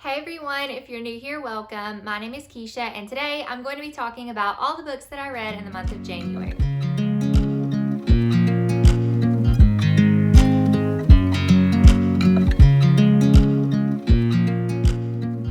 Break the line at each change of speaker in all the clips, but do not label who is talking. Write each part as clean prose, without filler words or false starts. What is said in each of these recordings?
Hey everyone, if you're new here, welcome. My name is Keisha, and today I'm going to be talking about all the books that I read in the month of January.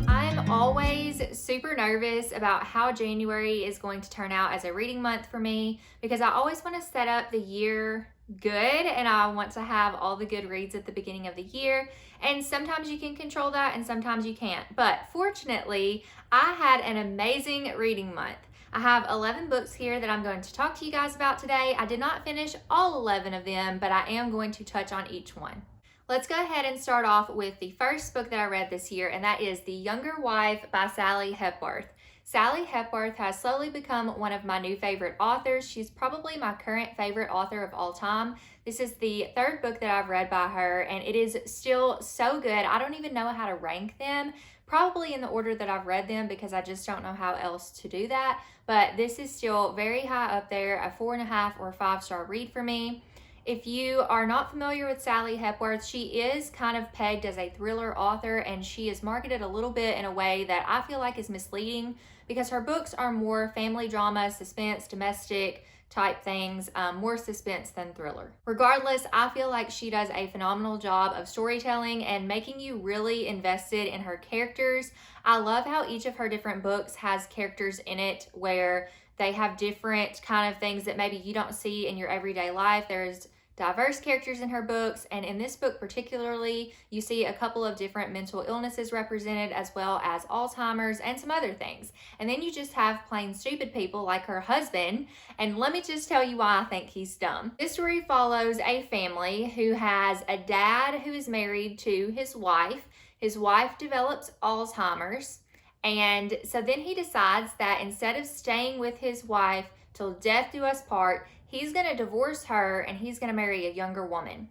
I'm always super nervous about how January is going to turn out as a reading month for me because I always want to set up the year good and I want to have all the good reads at the beginning of the year. And sometimes you can control that and sometimes you can't. But fortunately, I had an amazing reading month. I have 11 books here that I'm going to talk to you guys about today. I did not finish all 11 of them, but I am going to touch on each one. Let's go ahead and start off with the first book that I read this year, and that is The Younger Wife by Sally Hepworth. Sally Hepworth has slowly become one of my new favorite authors. She's probably my current favorite author of all time. This is the third book that I've read by her, and it is still so good. I don't even know how to rank them, probably in the order that I've read them because I just don't know how else to do that. But this is still very high up there, a 4.5 or 5-star read for me. If you are not familiar with Sally Hepworth, she is kind of pegged as a thriller author, and she is marketed a little bit in a way that I feel like is misleading because her books are more family drama, suspense, domestic type things, more suspense than thriller. Regardless, I feel like she does a phenomenal job of storytelling and making you really invested in her characters. I love how each of her different books has characters in it where they have different kind of things that maybe you don't see in your everyday life. There's diverse characters in her books, and in this book particularly, you see a couple of different mental illnesses represented as well as Alzheimer's and some other things. And then you just have plain stupid people like her husband, and let me just tell you why I think he's dumb. This story follows a family who has a dad who is married to his wife. His wife develops Alzheimer's. And so then he decides that instead of staying with his wife till death do us part, he's going to divorce her and he's going to marry a younger woman.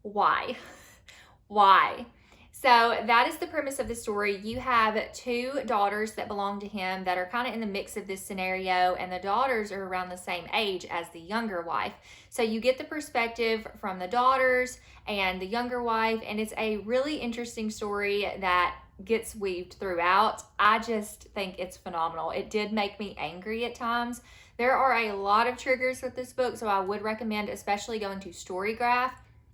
Why? Why? So that is the premise of the story. You have two daughters that belong to him that are kind of in the mix of this scenario, and the daughters are around the same age as the younger wife. So you get the perspective from the daughters and the younger wife, and it's a really interesting story that gets weaved throughout. I just think it's phenomenal. It did make me angry at times. There are a lot of triggers with this book, so I would recommend especially going to Storygraph.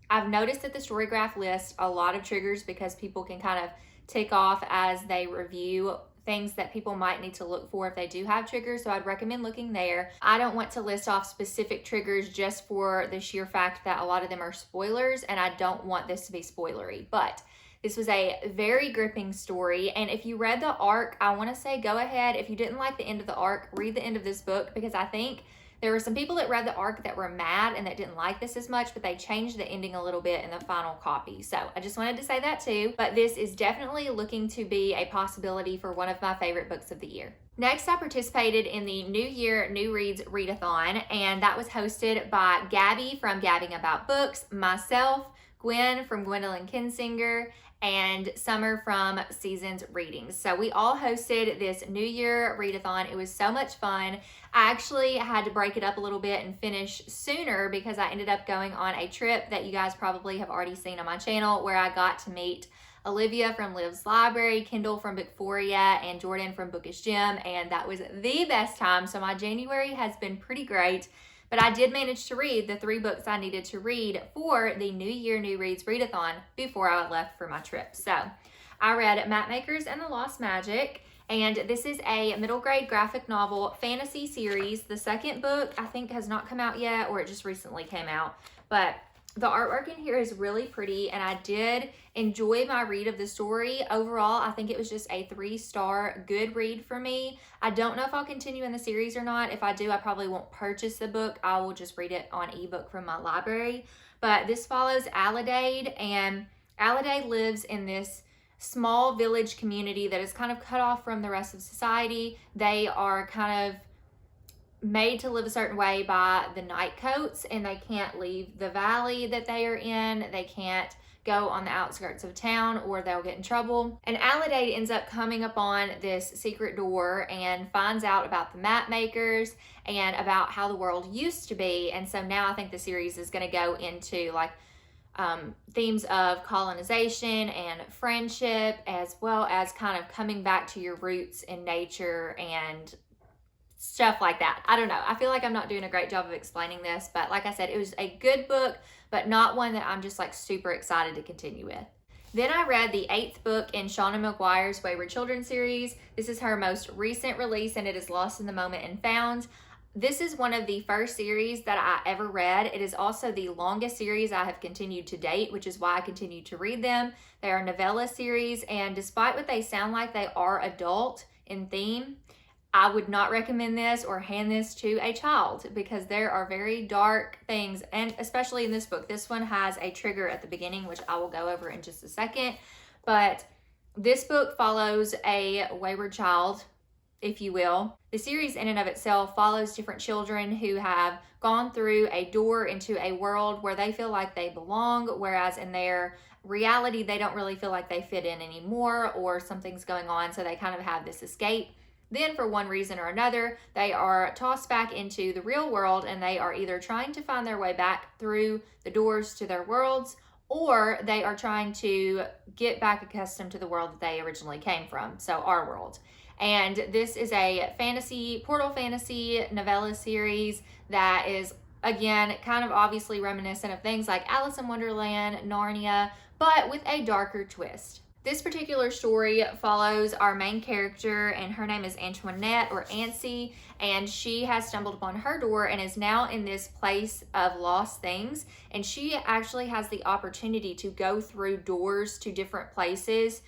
I've noticed that the Storygraph lists a lot of triggers because people can kind of tick off as they review things that people might need to look for if they do have triggers, so I'd recommend looking there. I don't want to list off specific triggers just for the sheer fact that a lot of them are spoilers, and I don't want this to be spoilery, but this was a very gripping story, and if you read the arc, I want to say go ahead. If you didn't like the end of the arc, read the end of this book, because I think there were some people that read the arc that were mad and that didn't like this as much, but they changed the ending a little bit in the final copy. So I just wanted to say that too, but this is definitely looking to be a possibility for one of my favorite books of the year. Next, I participated in the New Year New Reads Readathon, and that was hosted by Gabby from Gabbing About Books, myself, Gwen from Gwendolyn Kinsinger, and Summer from Seasons Readings. So we all hosted this New Year readathon. It was so much fun. I actually had to break it up a little bit and finish sooner because I ended up going on a trip that you guys probably have already seen on my channel, where I got to meet Olivia from Liv's Library, Kendall from Bookphoria, and Jordan from Bookish Gym, and that was the best time. So my January has been pretty great. But I did manage to read the 3 books I needed to read for the New Year New Reads Readathon before I left for my trip. So I read Mapmakers and the Lost Magic, and this is a middle grade graphic novel fantasy series. The second book I think has not come out yet, or it just recently came out, but the artwork in here is really pretty, and I did enjoy my read of the story. Overall, I think it was just a 3-star good read for me. I don't know if I'll continue in the series or not. If I do, I probably won't purchase the book. I will just read it on ebook from my library. But this follows Alidade, and Alidade lives in this small village community that is kind of cut off from the rest of society. They are kind of made to live a certain way by the Nightcoats, and they can't leave the valley that they are in. They can't go on the outskirts of town or they'll get in trouble. And Alidade ends up coming upon this secret door and finds out about the map makers and about how the world used to be. And so now I think the series is going to go into like themes of colonization and friendship, as well as kind of coming back to your roots in nature and stuff like that. I don't know. I feel like I'm not doing a great job of explaining this, but like I said, it was a good book, but not one that I'm just like super excited to continue with. Then I read the 8th book in Shauna McGuire's Wayward Children series. This is her most recent release, and it is Lost in the Moment and Found. This is one of the first series that I ever read. It is also the longest series I have continued to date, which is why I continue to read them. They are novella series, and despite what they sound like, they are adult in theme. I would not recommend this or hand this to a child because there are very dark things, and especially in this book. This one has a trigger at the beginning, which I will go over in just a second. But this book follows a wayward child, if you will. The series in and of itself follows different children who have gone through a door into a world where they feel like they belong, whereas in their reality, they don't really feel like they fit in anymore, or something's going on, so they kind of have this escape. Then, for one reason or another, they are tossed back into the real world, and they are either trying to find their way back through the doors to their worlds, or they are trying to get back accustomed to the world that they originally came from, so our world. And this is a portal fantasy novella series that is, again, kind of obviously reminiscent of things like Alice in Wonderland, Narnia, but with a darker twist. This particular story follows our main character, and her name is Antoinette, or Ancy, and she has stumbled upon her door and is now in this place of lost things, and she actually has the opportunity to go through doors to different places,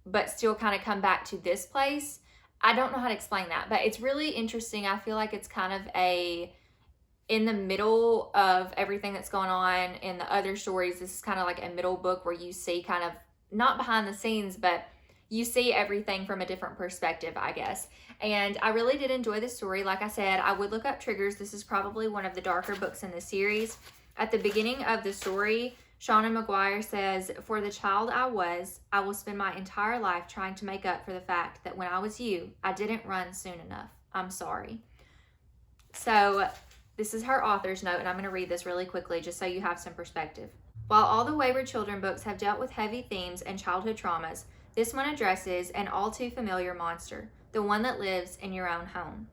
but still kind of come back to this place. I don't know how to explain that, but it's really interesting. I feel like it's kind of in the middle of everything that's going on in the other stories. This is kind of like a middle book where you see kind of, not behind the scenes, but you see everything from a different perspective, I guess. And I really did enjoy the story. Like I said, I would look up triggers. This is probably one of the darker books in the series. At the beginning of the story, Shauna McGuire says, "For the child I was, I will spend my entire life trying to make up for the fact that when I was you, I didn't run soon enough. I'm sorry." So this is her author's note, and I'm going to read this really quickly just so you have some perspective. While all the Wayward Children books have dealt with heavy themes and childhood traumas, this one addresses an all too familiar monster, the one that lives in your own home.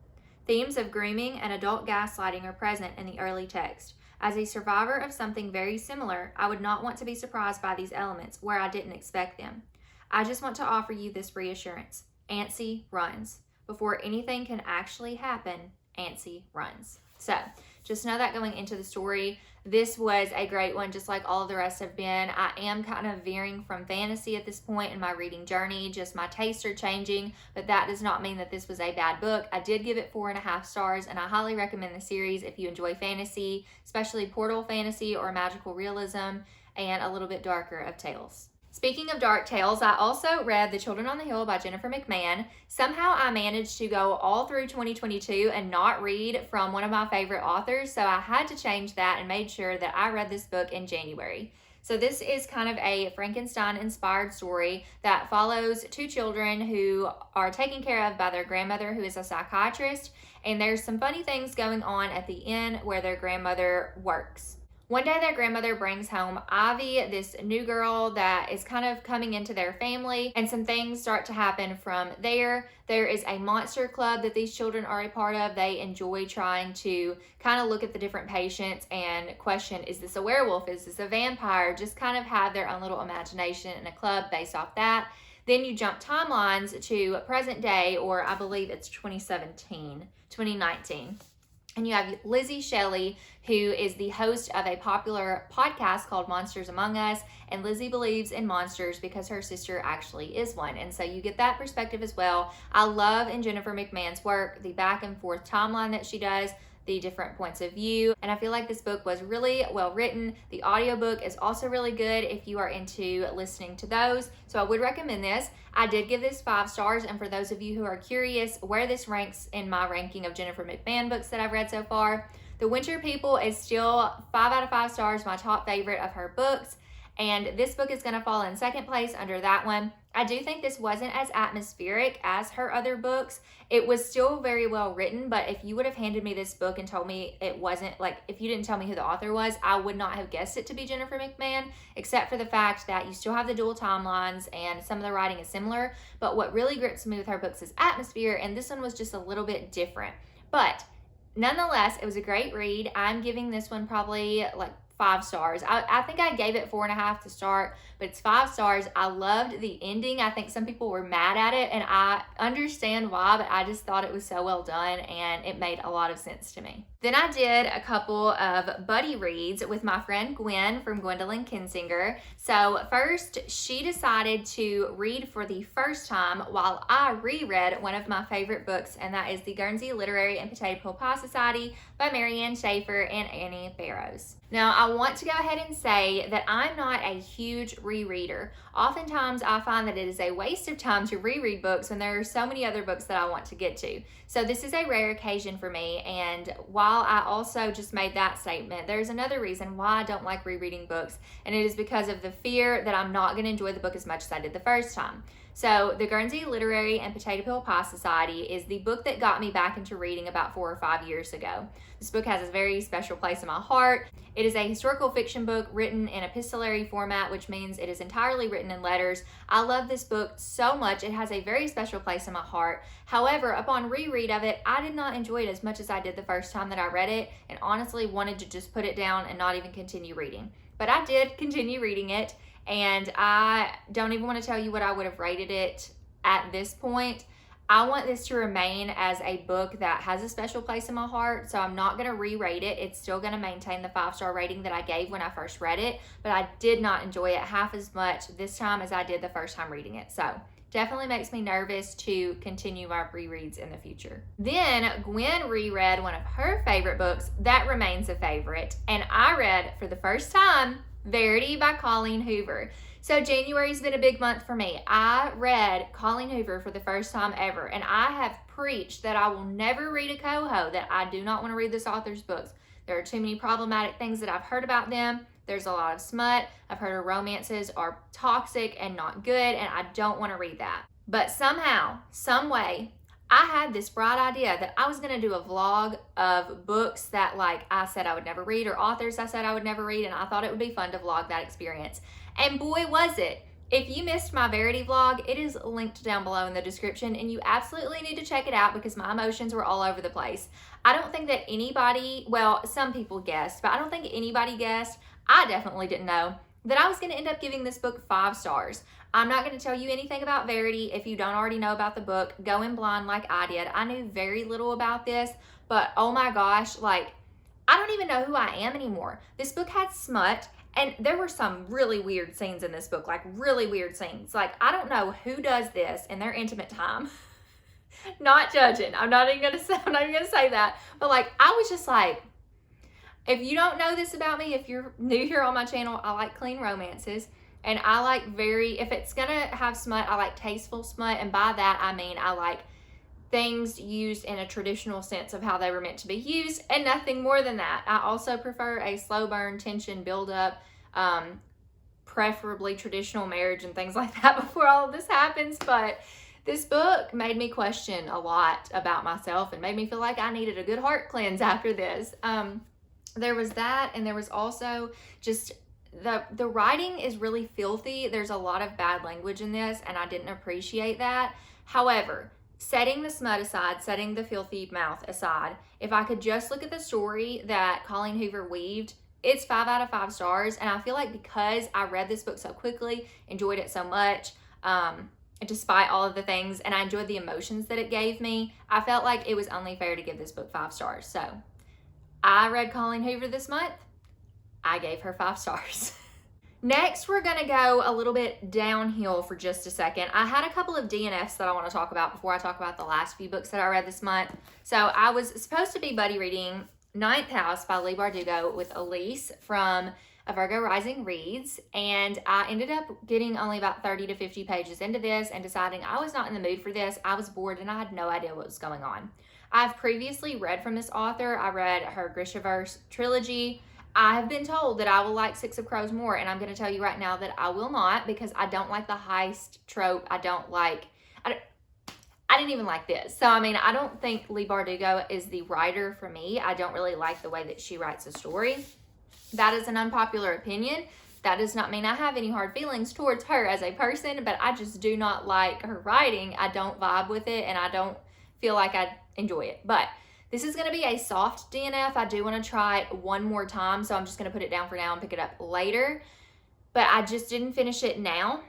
Themes of grooming and adult gaslighting are present in the early text. As a survivor of something very similar, I would not want to be surprised by these elements where I didn't expect them. I just want to offer you this reassurance. Ancy runs. Before anything can actually happen, Ancy runs. So, just know that going into the story, this was a great one, just like all of the rest have been. I am kind of veering from fantasy at this point in my reading journey. Just my tastes are changing, but that does not mean that this was a bad book. I did give it 4.5 stars, and I highly recommend the series if you enjoy fantasy, especially portal fantasy or magical realism, and a little bit darker of tales. Speaking of dark tales, I also read The Children on the Hill by Jennifer McMahon. Somehow I managed to go all through 2022 and not read from one of my favorite authors, so I had to change that and made sure that I read this book in January. So this is kind of a Frankenstein-inspired story that follows 2 children who are taken care of by their grandmother, who is a psychiatrist, and there's some funny things going on at the inn where their grandmother works. One day their grandmother brings home Ivy, this new girl that is kind of coming into their family, and some things start to happen from there. There is a monster club that these children are a part of. They enjoy trying to kind of look at the different patients and question, is this a werewolf? Is this a vampire? Just kind of have their own little imagination in a club based off that. Then you jump timelines to present day, or I believe it's 2019. And you have Lizzie Shelley, who is the host of a popular podcast called Monsters Among Us. And Lizzie believes in monsters because her sister actually is one. And so you get that perspective as well. I love in Jennifer McMahon's work the back and forth timeline that she does, the different points of view. And I feel like this book was really well written. The audiobook is also really good if you are into listening to those. So I would recommend this. I did give this 5 stars. And for those of you who are curious where this ranks in my ranking of Jennifer McMahon books that I've read so far, The Winter People is still 5 out of 5 stars, my top favorite of her books. and this book is going to fall in second place under that one. I do think this wasn't as atmospheric as her other books. It was still very well written, but if you would have handed me this book and told me it wasn't, like, if you didn't tell me who the author was, I would not have guessed it to be Jennifer McMahon, except for the fact that you still have the dual timelines and some of the writing is similar. But what really grips me with her books is atmosphere, and this one was just a little bit different. But nonetheless, it was a great read. I'm giving this one probably like 5 stars. I think I gave it 4.5 to start, but it's 5 stars. I loved the ending. I think some people were mad at it, and I understand why, but I just thought it was so well done, and it made a lot of sense to me. Then I did a couple of buddy reads with my friend Gwen from Gwendolyn Kinsinger. So first, she decided to read for the first time while I reread one of my favorite books, and that is The Guernsey Literary and Potato Peel Pie Society by Marianne Schaefer and Annie Barrows. Now, I want to go ahead and say that I'm not a huge rereader. Oftentimes, I find that it is a waste of time to reread books when there are so many other books that I want to get to. So this is a rare occasion for me, and while I also just made that statement, there's another reason why I don't like rereading books, and it is because of the fear that I'm not going to enjoy the book as much as I did the first time. So The Guernsey Literary and Potato Peel Pie Society is the book that got me back into reading about 4 or 5 years ago. This book has a very special place in my heart. It is a historical fiction book written in epistolary format, which means it is entirely written in letters. I love this book so much. It has a very special place in my heart. However, upon reread of it, I did not enjoy it as much as I did the first time that I read it, and honestly wanted to just put it down and not even continue reading. But I did continue reading it, and I don't even want to tell you what I would have rated it at this point. I want this to remain as a book that has a special place in my heart, so I'm not going to re-rate it. It's still going to maintain the 5-star rating that I gave when I first read it, but I did not enjoy it half as much this time as I did the first time reading it. So definitely makes me nervous to continue my rereads in the future. Then Gwen reread one of her favorite books that remains a favorite, and I read for the first time Verity by Colleen Hoover. So January's been a big month for me. I read Colleen Hoover for the first time ever, and I have preached that I will never read a coho, that I do not want to read this author's books. There are too many problematic things that I've heard about them. There's a lot of smut. I've heard her romances are toxic and not good, and I don't want to read that. But somehow, some way, I had this bright idea that I was going to do a vlog of books that, like, I said I would never read, or authors I said I would never read, and I thought it would be fun to vlog that experience. And boy, was it. If you missed my Verity vlog, it is linked down below in the description, and you absolutely need to check it out because my emotions were all over the place. I don't think that anybody, well, some people guessed, but I don't think anybody guessed, I definitely didn't know, that I was going to end up giving this book 5 stars. I'm not going to tell you anything about Verity. If you don't already know about the book, go in blind like I did. I knew very little about this, but oh my gosh, like, I don't even know who I am anymore. This book had smut, and there were some really weird scenes in this book, like really weird scenes. Like, I don't know who does this in their intimate time. Not judging. I'm not even gonna say that. But like, I was just like, if you don't know this about me, if you're new here on my channel, I like clean romances. And I like if it's gonna have smut, I like tasteful smut. And by that, I mean, I like things used in a traditional sense of how they were meant to be used, and nothing more than that. I also prefer a slow burn, tension, build up, preferably traditional marriage and things like that before all of this happens. But this book made me question a lot about myself and made me feel like I needed a good heart cleanse after this. There was that, and there was also just the writing is really filthy. There's a lot of bad language in this, and I didn't appreciate that. However, setting the smut aside, setting the filthy mouth aside, if I could just look at the story that Colleen Hoover weaved, it's 5 out of 5 stars. And I feel like because I read this book so quickly, enjoyed it so much, despite all of the things, and I enjoyed the emotions that it gave me, I felt like it was only fair to give this book 5 stars. So I read Colleen Hoover this month. I gave her 5 stars. Next, we're gonna go a little bit downhill for just a second. I had a couple of DNFs that I want to talk about before I talk about the last few books that I read this month. So I was supposed to be buddy reading Ninth House by Leigh Bardugo with Elise from A Virgo Rising Reads, and I ended up getting only about 30 to 50 pages into this and deciding I was not in the mood for this. I was bored and I had no idea what was going on. I've previously read from this author. I read her Grishaverse trilogy. I have been told that I will like Six of Crows more, and I'm going to tell you right now that I will not, because I don't like the heist trope. I didn't even like this. So, I mean, I don't think Leigh Bardugo is the writer for me. I don't really like the way that she writes a story. That is an unpopular opinion. That does not mean I have any hard feelings towards her as a person, but I just do not like her writing. I don't vibe with it, and I don't feel like I enjoy it. But this is going to be a soft DNF. I do want to try it one more time, so I'm just going to put it down for now and pick it up later. But I just didn't finish it now.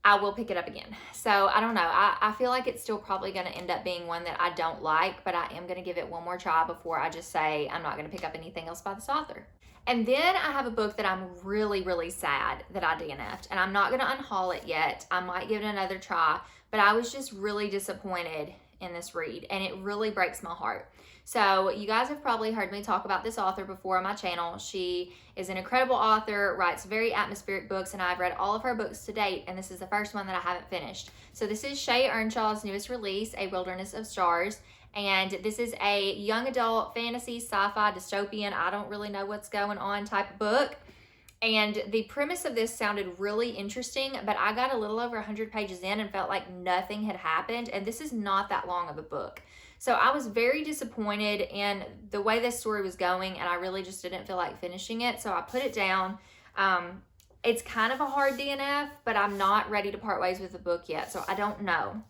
I will pick it up again. So I don't know. I feel like it's still probably going to end up being one that I don't like, but I am going to give it one more try before I just say I'm not going to pick up anything else by this author. And then I have a book that I'm really, really sad that I DNF'd, and I'm not going to unhaul it yet. I might give it another try, but I was just really disappointed in this read, and it really breaks my heart. So you guys have probably heard me talk about this author before on my channel. She is an incredible author, writes very atmospheric books, and I've read all of her books to date, and this is the first one that I haven't finished. So this is Shay Earnshaw's newest release, A Wilderness of Stars, and this is a young adult fantasy, sci-fi, dystopian, I don't really know what's going on type book. And the premise of this sounded really interesting, but I got a little over 100 pages in and felt like nothing had happened, and this is not that long of a book. So I was very disappointed in the way this story was going, and I really just didn't feel like finishing it, so I put it down. It's kind of a hard DNF, but I'm not ready to part ways with the book yet, so I don't know.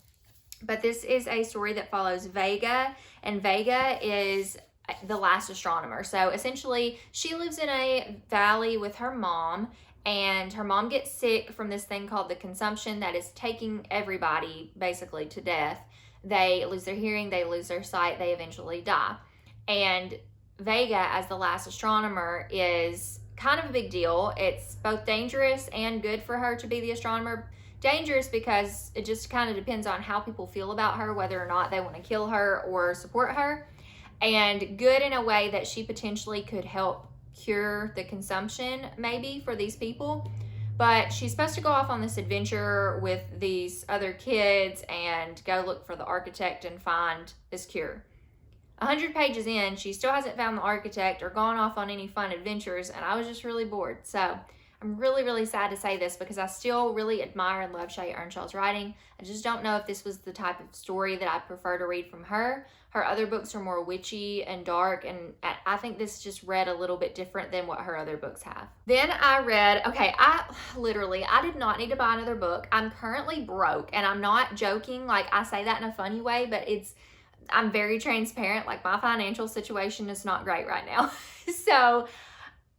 But this is a story that follows Vega, and Vega is the last astronomer. So essentially, she lives in a valley with her mom, and her mom gets sick from this thing called the consumption that is taking everybody basically to death. They lose their hearing, they lose their sight, they eventually die. And Vega, as the last astronomer, is kind of a big deal. It's both dangerous and good for her to be the astronomer. Dangerous because it just kind of depends on how people feel about her, whether or not they want to kill her or support her. And good in a way that she potentially could help cure the consumption maybe for these people. But she's supposed to go off on this adventure with these other kids and go look for the architect and find this cure. 100 pages in, she still hasn't found the architect or gone off on any fun adventures, and I was just really bored. So I'm really, really sad to say this because I still really admire and love Shay Earnshaw's writing. I just don't know if this was the type of story that I prefer to read from her. Her other books are more witchy and dark, and I think this just read a little bit different than what her other books have. Then I read, okay, I did not need to buy another book. I'm currently broke, and I'm not joking. Like, I say that in a funny way, but I'm very transparent. Like, my financial situation is not great right now. So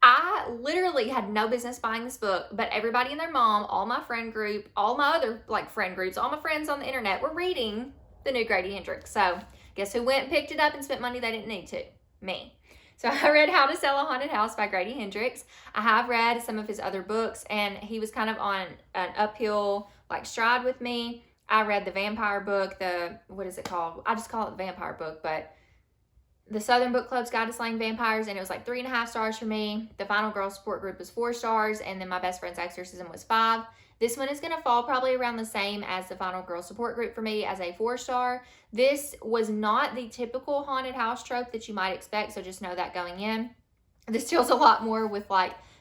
I literally had no business buying this book, but everybody and their mom, all my friend group, all my other friend groups, all my friends on the internet were reading the new Grady Hendrix. So guess who went and picked it up and spent money they didn't need to? Me. So I read How to Sell a Haunted House by Grady Hendrix. I have read some of his other books, and he was kind of on an uphill stride with me. I read the vampire book, what is it called? I just call it the vampire book, but the Southern Book Club's Guide to Slaying Vampires, and it was 3.5 stars for me. The Final Girl Support Group was 4 stars, and then My Best Friend's Exorcism was 5. This one is going to fall probably around the same as the Final Girl Support Group for me as a 4-star. This was not the typical haunted house trope that you might expect, so just know that going in. This deals a lot more with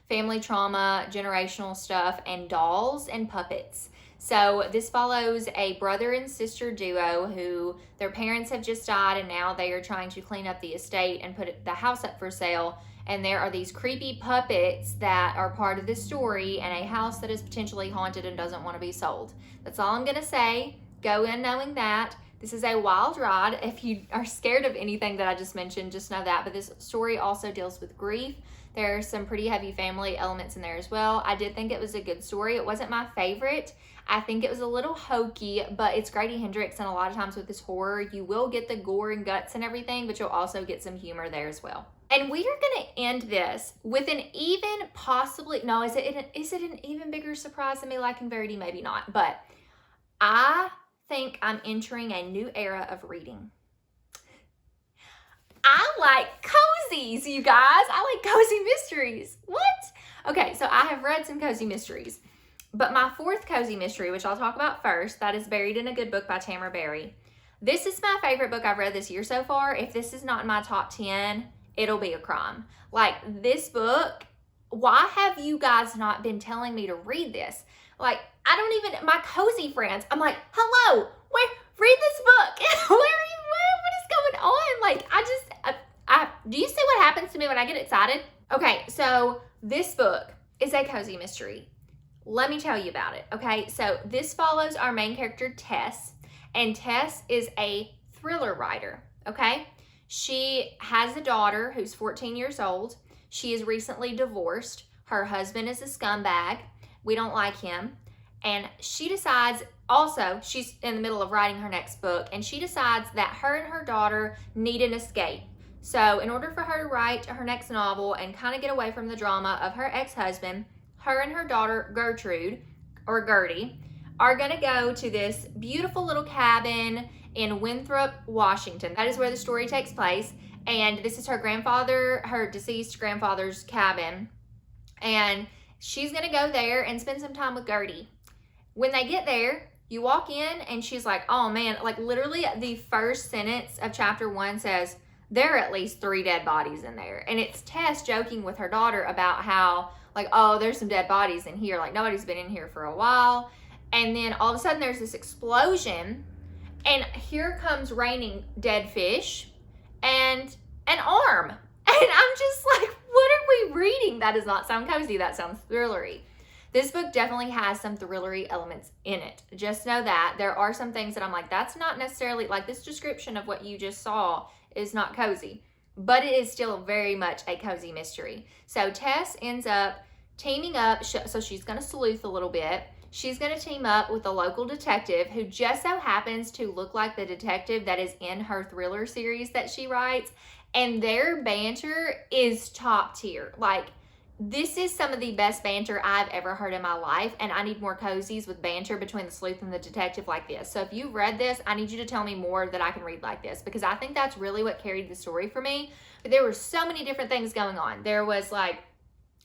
family trauma, generational stuff, and dolls and puppets. So this follows a brother and sister duo who their parents have just died, and now they are trying to clean up the estate and put the house up for sale. And there are these creepy puppets that are part of this story, and a house that is potentially haunted and doesn't want to be sold. That's all I'm going to say. Go in knowing that. This is a wild ride. If you are scared of anything that I just mentioned, just know that. But this story also deals with grief. There are some pretty heavy family elements in there as well. I did think it was a good story. It wasn't my favorite. I think it was a little hokey, but it's Grady Hendrix, and a lot of times with this horror, you will get the gore and guts and everything, but you'll also get some humor there as well. And we are going to end this with an even possibly, no, is it an even bigger surprise than me liking Verity? Maybe not, but I think I'm entering a new era of reading. I like cozies, you guys. I like cozy mysteries. What? Okay, so I have read some cozy mysteries. But my 4th cozy mystery, which I'll talk about first, that is Buried in a Good Book by Tamara Berry. This is my favorite book I've read this year so far. If this is not in my top 10, it'll be a crime. Like, this book, why have you guys not been telling me to read this? Like, I don't even, my cozy friends, I'm like, hello, read this book. What is going on? Like, do you see what happens to me when I get excited? Okay, so this book is a cozy mystery. Let me tell you about it, okay? So this follows our main character, Tess, and Tess is a thriller writer, okay? She has a daughter who's 14 years old. She is recently divorced. Her husband is a scumbag. We don't like him. And she decides, also, she's in the middle of writing her next book, and she decides that her and her daughter need an escape. So in order for her to write her next novel and kind of get away from the drama of her ex-husband, her and her daughter, Gertrude, or Gertie, are going to go to this beautiful little cabin in Winthrop, Washington. That is where the story takes place. And this is her deceased grandfather's cabin. And she's going to go there and spend some time with Gertie. When they get there, you walk in and she's like, oh man, like literally the first sentence of chapter 1 says, there are at least 3 dead bodies in there. And it's Tess joking with her daughter about how, like, oh, there's some dead bodies in here. Like, nobody's been in here for a while. And then all of a sudden there's this explosion. And here comes raining dead fish and an arm. And I'm just like, what are we reading? That does not sound cozy. That sounds thrillery. This book definitely has some thrillery elements in it. Just know that. There are some things that I'm like, that's not necessarily, like this description of what you just saw is not cozy. But it is still very much a cozy mystery. So Tess ends up teaming up, so she's going to sleuth a little bit. She's going to team up with a local detective who just so happens to look like the detective that is in her thriller series that she writes. And their banter is top tier. Like, this is some of the best banter I've ever heard in my life, and I need more cozies with banter between the sleuth and the detective like this. So if you've read this, I need you to tell me more that I can read like this, because I think that's really what carried the story for me. But there were so many different things going on. There was like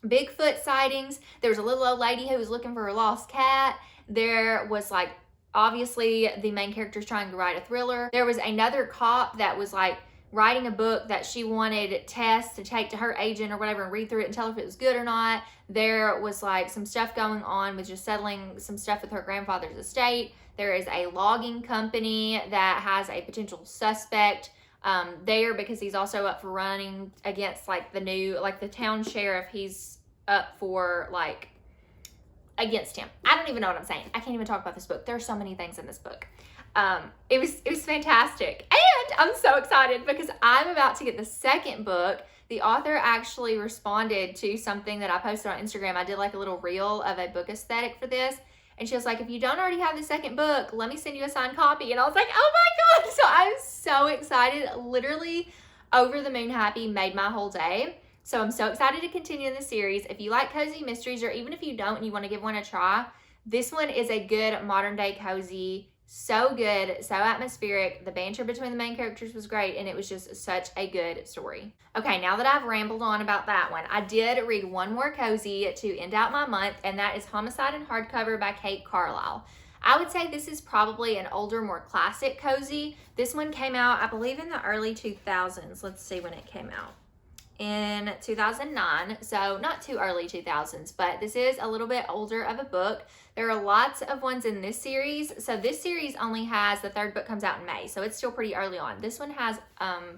Bigfoot sightings. There was a little old lady who was looking for her lost cat. There was like, obviously the main character's trying to write a thriller. There was another cop that was like writing a book that she wanted Tess to take to her agent or whatever and read through it and tell her if it was good or not. There was like some stuff going on with just settling some stuff with her grandfather's estate. There is a logging company that has a potential suspect there, because he's also up for running against like the town sheriff. He's up for like against him. I don't even know what I'm saying. I can't even talk about this book. There are so many things in this book. It was fantastic. And I'm so excited because I'm about to get the second book. The author actually responded to something that I posted on Instagram. I did like a little reel of a book aesthetic for this. And she was like, if you don't already have the second book, let me send you a signed copy. And I was like, oh my God. So I'm so excited. Literally over the moon happy, made my whole day. So I'm so excited to continue in the series. If you like cozy mysteries, or even if you don't and you want to give one a try, this one is a good modern day cozy. So good, so atmospheric. The banter between the main characters was great, and it was just such a good story. Okay, now that I've rambled on about that one, I did read one more cozy to end out my month, and that is Homicide in Hardcover by Kate Carlisle. I would say this is probably an older, more classic cozy. This one came out, I believe, in the early 2000s. Let's see when it came out. In 2009, so not too early 2000s, but this is a little bit older of a book. There are lots of ones in this series. So this series only has, the third book comes out in May, so it's still pretty early on. This one has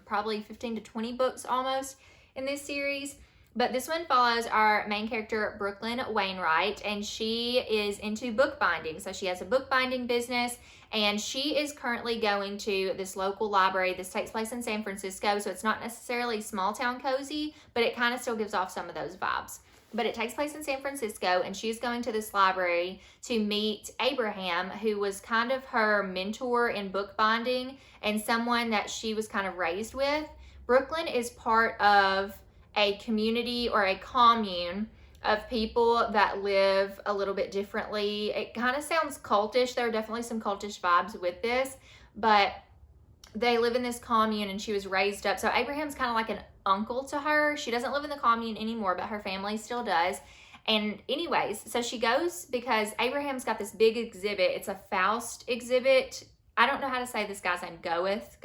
probably 15 to 20 books almost in this series. But this one follows our main character, Brooklyn Wainwright, and she is into bookbinding. So she has a bookbinding business, and she is currently going to this local library. This takes place in San Francisco, so it's not necessarily small town cozy, but it kind of still gives off some of those vibes. But it takes place in San Francisco, and she's going to this library to meet Abraham, who was kind of her mentor in bookbinding and someone that she was kind of raised with. Brooklyn is part of a community or a commune of people that live a little bit differently. It kind of sounds cultish. There are definitely some cultish vibes with this, but they live in this commune, and she was raised up. So Abraham's kind of like an uncle to her. She doesn't live in the commune anymore, but her family still does. And anyways, so she goes because Abraham's got this big exhibit. It's a Faust exhibit. I don't know how to say this guy's name, Goeth,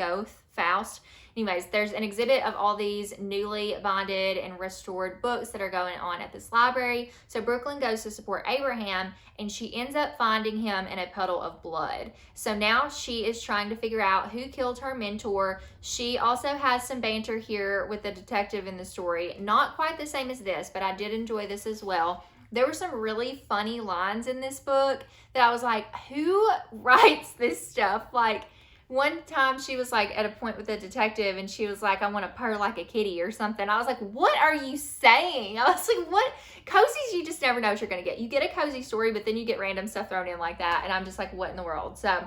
Faust. Anyways, there's an exhibit of all these newly bonded and restored books that are going on at this library. So Brooklyn goes to support Abraham, and she ends up finding him in a puddle of blood. So now she is trying to figure out who killed her mentor. She also has some banter here with the detective in the story. Not quite the same as this, but I did enjoy this as well. There were some really funny lines in this book that I was like, who writes this stuff? Like, one time she was like at a point with the detective and she was like, I want to purr like a kitty or something. I was like, what are you saying? I was like, what? Cozies, you just never know what you're going to get. You get a cozy story, but then you get random stuff thrown in like that. And I'm just like, what in the world? So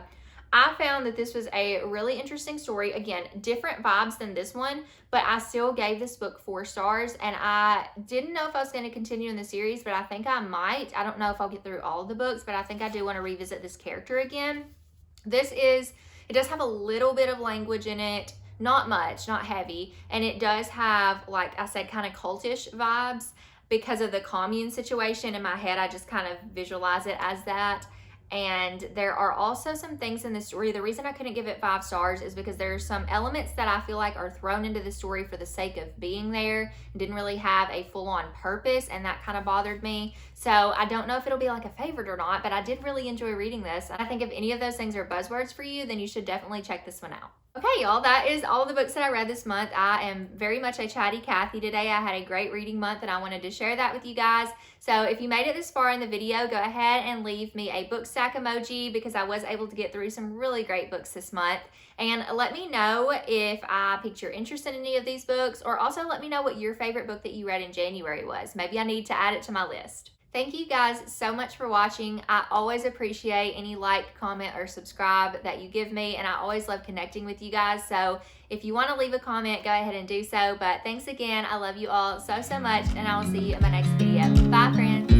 I found that this was a really interesting story. Again, different vibes than this one, but I still gave this book 4 stars, and I didn't know if I was going to continue in the series, but I think I might. I don't know if I'll get through all of the books, but I think I do want to revisit this character again. It does have a little bit of language in it, not much, not heavy, and it does have, like I said, kind of cultish vibes because of the commune situation. In my head, I just kind of visualize it as that. And there are also some things in the story. The reason I couldn't give it 5 stars is because there are some elements that I feel like are thrown into the story for the sake of being there and didn't really have a full-on purpose, and that kind of bothered me. So I don't know if it'll be like a favorite or not, but I did really enjoy reading this. And I think if any of those things are buzzwords for you, then you should definitely check this one out. Okay, y'all, that is all the books that I read this month. I am very much a chatty Cathy today. I had a great reading month, and I wanted to share that with you guys. So if you made it this far in the video, go ahead and leave me a book stack emoji because I was able to get through some really great books this month. And let me know if I piqued your interest in any of these books, or also let me know what your favorite book that you read in January was. Maybe I need to add it to my list. Thank you guys so much for watching. I always appreciate any like, comment, or subscribe that you give me, and I always love connecting with you guys. So if you want to leave a comment, go ahead and do so. But thanks again. I love you all so much, and I will see you in my next video. Bye, friends.